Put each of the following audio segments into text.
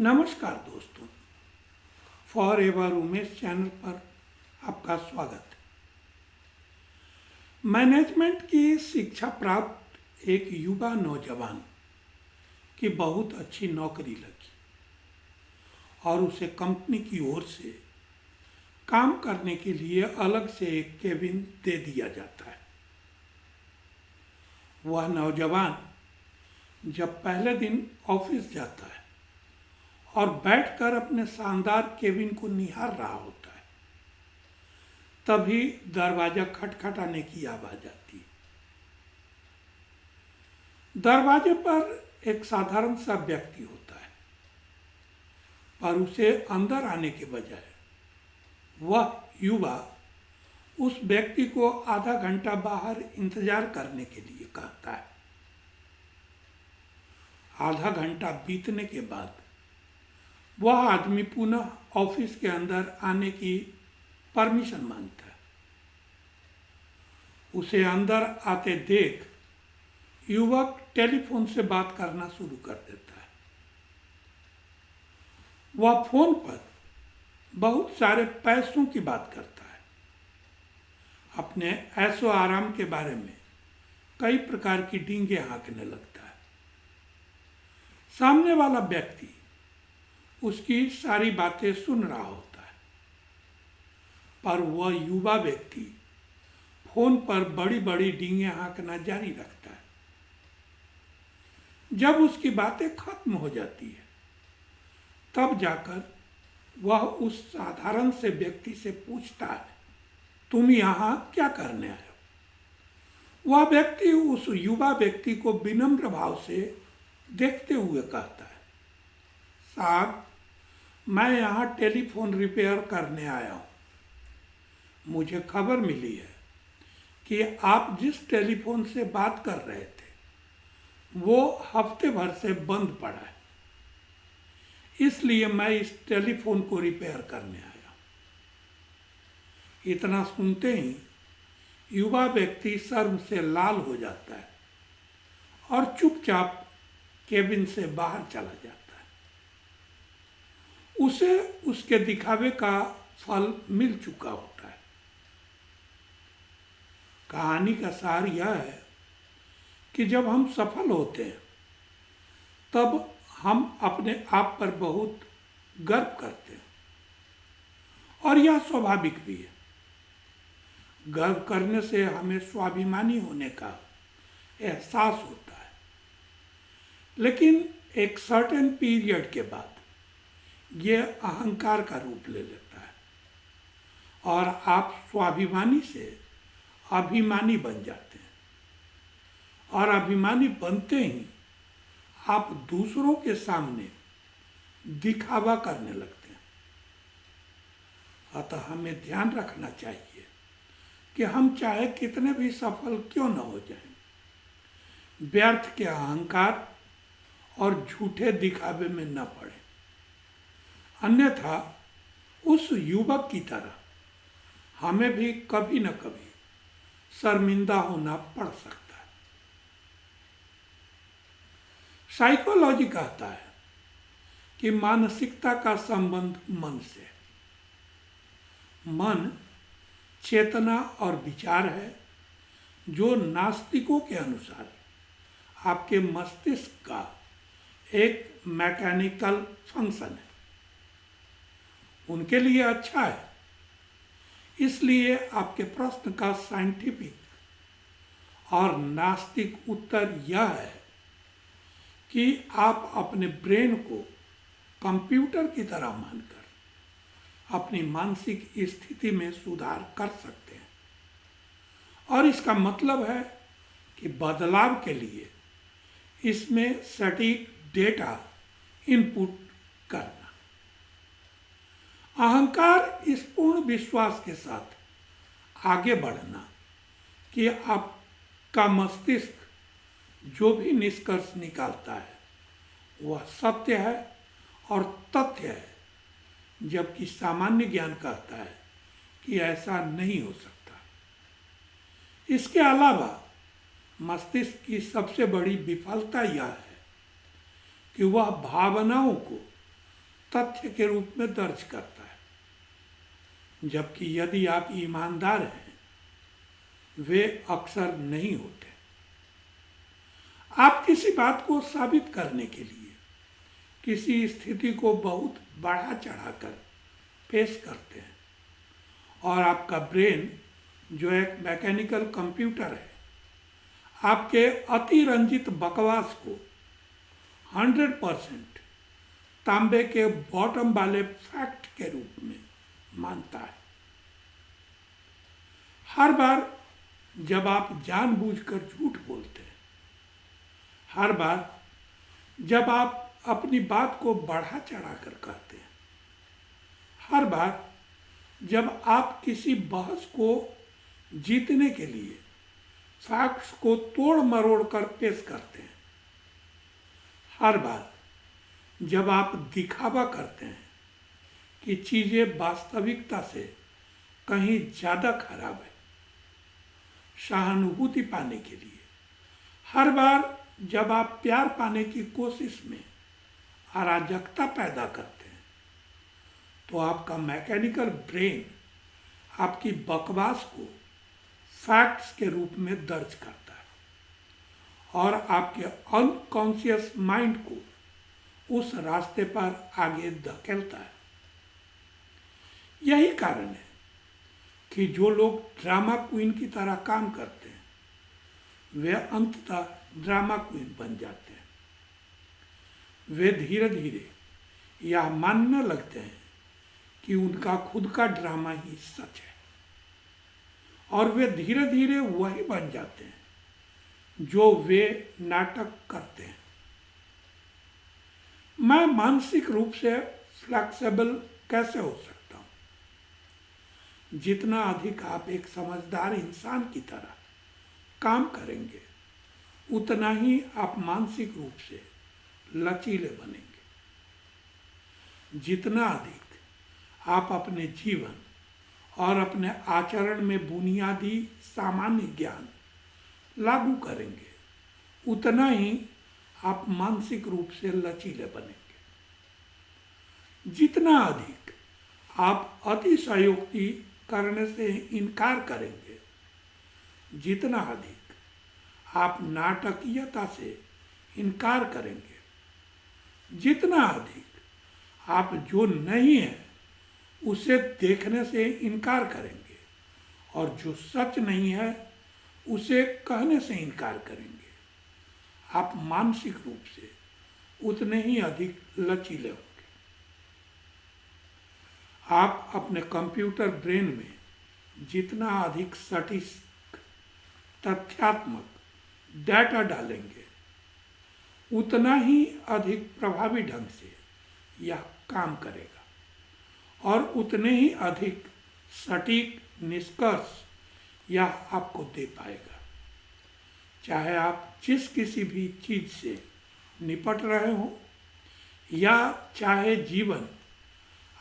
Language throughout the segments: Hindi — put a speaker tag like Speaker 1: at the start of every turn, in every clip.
Speaker 1: नमस्कार दोस्तों, फॉर एवर उमेश चैनल पर आपका स्वागत है। मैनेजमेंट की शिक्षा प्राप्त एक युवा नौजवान की बहुत अच्छी नौकरी लगी और उसे कंपनी की ओर से काम करने के लिए अलग से एक केबिन दे दिया जाता है। वह नौजवान जब पहले दिन ऑफिस जाता है और बैठकर अपने शानदार केबिन को निहार रहा होता है, तभी दरवाजा खटखटाने की आवाज आती है। दरवाजे पर एक साधारण सा व्यक्ति होता है, पर उसे अंदर आने के बजाय वह युवा उस व्यक्ति को आधा घंटा बाहर इंतजार करने के लिए कहता है। आधा घंटा बीतने के बाद वह आदमी पुनः ऑफिस के अंदर आने की परमिशन मांगता है। उसे अंदर आते देख युवक टेलीफोन से बात करना शुरू कर देता है। वह फोन पर बहुत सारे पैसों की बात करता है, अपने ऐशो आराम के बारे में कई प्रकार की डींगे हाँकने लगता है। सामने वाला व्यक्ति उसकी सारी बातें सुन रहा होता है, पर वह युवा व्यक्ति फोन पर बड़ी बड़ी डींगे हाँकना जारी रखता है। जब उसकी बातें खत्म हो जाती है, तब जाकर वह उस साधारण से व्यक्ति से पूछता है, तुम यहाँ क्या करने आए हो? वह व्यक्ति उस युवा व्यक्ति को विनम्र भाव से देखते हुए कहता है, साहब, मैं यहाँ टेलीफोन रिपेयर करने आया हूँ। मुझे खबर मिली है कि आप जिस टेलीफोन से बात कर रहे थे वो हफ्ते भर से बंद पड़ा है, इसलिए मैं इस टेलीफोन को रिपेयर करने आया हूँ। इतना सुनते ही युवा व्यक्ति शर्म से लाल हो जाता है और चुपचाप केबिन से बाहर चला जाता है। उसे उसके दिखावे का फल मिल चुका होता है। कहानी का सार यह है कि जब हम सफल होते हैं तब हम अपने आप पर बहुत गर्व करते हैं, और यह स्वाभाविक भी है। गर्व करने से हमें स्वाभिमानी होने का एहसास होता है, लेकिन एक सर्टेन पीरियड के बाद यह अहंकार का रूप ले लेता है और आप स्वाभिमानी से अभिमानी बन जाते हैं, और अभिमानी बनते ही आप दूसरों के सामने दिखावा करने लगते हैं। अतः हमें ध्यान रखना चाहिए कि हम चाहे कितने भी सफल क्यों न हो जाएं, व्यर्थ के अहंकार और झूठे दिखावे में न पड़े, अन्यथा उस युवक की तरह हमें भी कभी न कभी शर्मिंदा होना पड़ सकता है। साइकोलॉजी कहता है कि मानसिकता का संबंध मन से। मन चेतना और विचार है, जो नास्तिकों के अनुसार आपके मस्तिष्क का एक मैकेनिकल फंक्शन है। उनके लिए अच्छा है, इसलिए आपके प्रश्न का साइंटिफिक और नास्तिक उत्तर यह है कि आप अपने ब्रेन को कंप्यूटर की तरह मानकर अपनी मानसिक स्थिति में सुधार कर सकते हैं, और इसका मतलब है कि बदलाव के लिए इसमें सटीक डेटा इनपुट करना। अहंकार इस पूर्ण विश्वास के साथ आगे बढ़ना कि आपका मस्तिष्क जो भी निष्कर्ष निकालता है वह सत्य है और तथ्य है, जबकि सामान्य ज्ञान कहता है कि ऐसा नहीं हो सकता। इसके अलावा मस्तिष्क की सबसे बड़ी विफलता यह है कि वह भावनाओं को तथ्य के रूप में दर्ज करता है, जबकि यदि आप ईमानदार हैं, वे अक्सर नहीं होते। आप किसी बात को साबित करने के लिए किसी स्थिति को बहुत बढ़ा चढ़ाकर पेश करते हैं, और आपका ब्रेन, जो एक मैकेनिकल कंप्यूटर है, आपके अतिरंजित बकवास को 100% तांबे के बॉटम वाले फैक्ट के रूप में मानता है। हर बार जब आप जानबूझकर झूठ बोलते हैं, हर बार जब आप अपनी बात को बढ़ा चढ़ाकर कहते हैं, हर बार जब आप किसी बहस को जीतने के लिए फैक्ट्स को तोड़ मरोड़ कर पेश करते हैं, हर बार जब आप दिखावा करते हैं कि चीज़ें वास्तविकता से कहीं ज़्यादा खराब है, सहानुभूति पाने के लिए, हर बार जब आप प्यार पाने की कोशिश में अराजकता पैदा करते हैं, तो आपका मैकेनिकल ब्रेन आपकी बकवास को फैक्ट्स के रूप में दर्ज करता है और आपके अनकॉन्शियस माइंड को उस रास्ते पर आगे धकेलता है। यही कारण है कि जो लोग ड्रामा क्वीन की तरह काम करते हैं, वे अंततः ड्रामा क्वीन बन जाते हैं। वे धीरे धीरे यह मानने लगते हैं कि उनका खुद का ड्रामा ही सच है, और वे धीरे धीरे वही बन जाते हैं जो वे नाटक करते हैं। मैं मानसिक रूप से फ्लेक्सिबल कैसे हो सकता हूँ? जितना अधिक आप एक समझदार इंसान की तरह काम करेंगे, उतना ही आप मानसिक रूप से लचीले बनेंगे। जितना अधिक आप अपने जीवन और अपने आचरण में बुनियादी सामान्य ज्ञान लागू करेंगे, उतना ही आप मानसिक रूप से लचीले बनेंगे। जितना अधिक आप अतिशयोक्ति करने से इनकार करेंगे, जितना अधिक आप नाटकीयता से इनकार करेंगे, जितना अधिक आप जो नहीं है उसे देखने से इनकार करेंगे और जो सच नहीं है उसे कहने से इनकार करेंगे, आप मानसिक रूप से उतने ही अधिक लचीले होंगे। आप अपने कंप्यूटर ब्रेन में जितना अधिक सटीक तथ्यात्मक डाटा डालेंगे, उतना ही अधिक प्रभावी ढंग से यह काम करेगा और उतने ही अधिक सटीक निष्कर्ष यह आपको दे पाएगा। चाहे आप जिस किसी भी चीज़ से निपट रहे हो या चाहे जीवन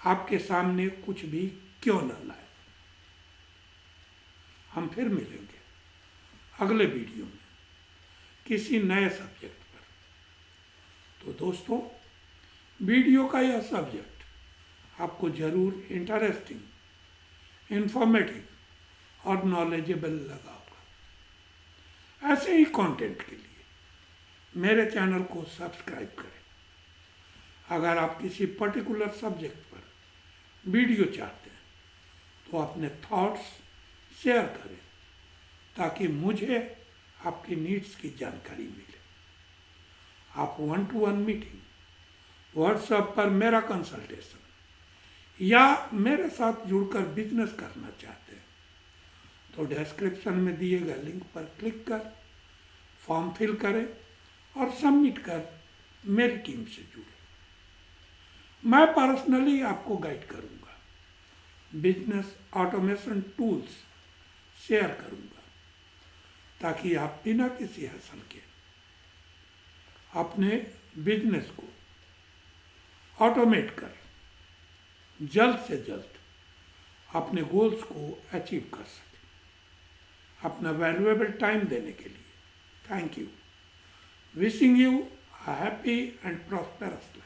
Speaker 1: आपके सामने कुछ भी क्यों न लाए। हम फिर मिलेंगे अगले वीडियो में किसी नए सब्जेक्ट पर। तो दोस्तों, वीडियो का यह सब्जेक्ट आपको ज़रूर इंटरेस्टिंग, इंफॉर्मेटिव और नॉलेजेबल लगा होगा। ऐसे ही कंटेंट के लिए मेरे चैनल को सब्सक्राइब करें। अगर आप किसी पर्टिकुलर सब्जेक्ट पर वीडियो चाहते हैं तो अपने थॉट्स शेयर करें ताकि मुझे आपकी नीड्स की जानकारी मिले। आप 1-to-1 मीटिंग, व्हाट्सएप पर मेरा कंसल्टेशन या मेरे साथ जुड़कर बिजनेस करना चाहते हैं तो डिस्क्रिप्शन में दिए गए लिंक पर क्लिक कर फॉर्म फिल करें और सबमिट कर मेरी टीम से जुड़े। मैं पर्सनली आपको गाइड करूंगा, बिजनेस ऑटोमेशन टूल्स शेयर करूंगा ताकि आप बिना किसी हासिल के अपने बिजनेस को ऑटोमेट कर जल्द से जल्द अपने गोल्स को अचीव कर सकें। अपना वैल्यूएबल टाइम देने के लिए thank you. Wishing you a happy and prosperous life.